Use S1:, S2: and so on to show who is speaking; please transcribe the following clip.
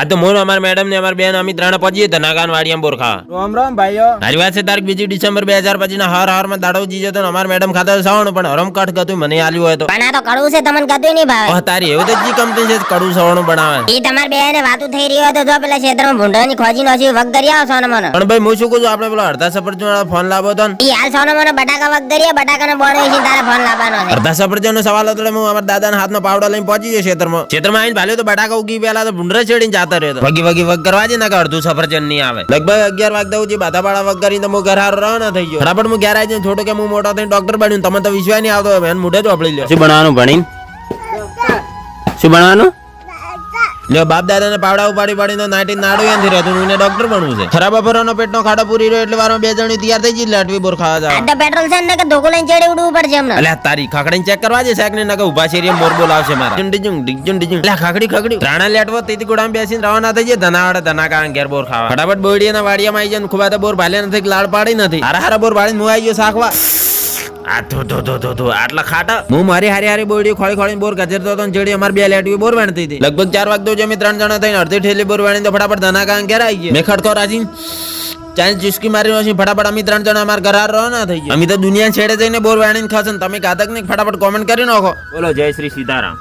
S1: આ તો મોનો અમાર મેડમ ને અમાર બેન અમે ત્રણ પજીએ ધનાકાન વાડિયામ બોર ખાવા.
S2: રામ રામ ભાઈઓ.
S1: તારી વાત છે તારીખ 2 ડિસેમ્બર 2025 ના હર માં દાડો જીજો તો અમાર મેડમ ખાતા સવાણું પણ હરમ કાઠ ગતું મને આલ્યું હોય તો.
S3: પણ આ તો કડવું છે તમને ગતું નહીં ભાવે.
S1: ઓહ તારી એવું તો જી કંપની છે કડું સવાણું બનાવે.
S3: ઈ તમાર બેને વાતું થઈ રહી હોય તો જો પેલા ક્ષેત્રમાં ભૂંડવાની ખોજી નોસી વગદરિયા સોનો મનો.
S1: પણ ભાઈ હું શું કહું છું આપણે પેલો અડધા સફરજન વાળો ફોન લાવો તો
S3: ઈ હાલ સોનો મનો બટાકા વગદરિયા બટાકાનો બોણ વેચીને તારે ફોન લાવવાનો છે.
S1: અડધા સફરજન નો સવાલ હતો હું અમારા દાદાના હાથનો પાવડો લઈને પહોંચી ગયો ક્ષેત્રમાં આવીને ભાલ્યો તો બટાકા ઉગી પેલા તો ભૂંડરા ચડીને જાતા રહ્યો વગી વગી વગ કરવા છે ને કે અડધું સફરજન નહીં આવે. લગભગ 11 વાગતા ઉજી બાધાપાડા વગ કરીને તો હું ઘર હારો રવાના થઈ ગયો. ફટાફટ હું ઘેર આવી જઈને છોટો કે હું મોટો થઈને ડોક્ટર બન્યું તમે તો વિશ્વાસ નહીં આવતો મેં મોઢે જ વાપરી લ્યો. શું બનાવવાનું ભણી શું બનાવવાનું લ્યો બાપ દાદા ને પાવડા ઉપાડી તો નાઈટી નાડું એનથી રહેતું એને ડોક્ટર બનવું છે. ખરાબ બપોરનો પેટનો ખાડો પૂરી રહ્યો એટલે વારમાં 2 જણી તૈયાર થઈ જઈ લાટવી બોર ખાવા જાવ.
S3: આ પેટ્રોલ છે ને કે ધોકો લઈને ચડે ઉડવું પડશે એમને.
S1: અલ્યા તારી ખાકડીને ચેક કરવા છે સાક ને નકે ઉભા શેરીએ મોર બોલાવશે મારા ડિજું અલ્યા ખાકડી રાણા લેટવો તીતી ગુડામ બેસીને રવાના થઈ જાય ધનાવાડે ધનાકા ઘેર બોર ખાવા. ફટાફટ બોડીના વાડિયામાં આવી જાય ખુબા તો બોર ભાલે નથી લાડ પાડી નથી હારા બોર ભાળીને હું આવી ગયો સાખવા. આ તો આટલા ખાટા હું મારી હારી બોડી ખોળી બોર ગજરતો હતો જેડી અમાર બે લેટવી બોર વેણતી હતી. લગભગ 4 વાગતો જે અમે 3 જણા થઈને અડધી ઠેલી બોર વેણી તો ફટાફટ ધનાકા ઘેર આવી ગયા. મેં ખડકો રાજી ચાલ ચુસ્કી મારી છે ફટાફટ અમે 3 જણા અમાર ઘર રવાના થઈ ગયા. અમે તો દુનિયા છેડે જઈને બોર વેણીને ખાશે તમે કાતક ને ફટાફટ કોમેન્ટ કરી નાખો. બોલો જય શ્રી સીતારામ.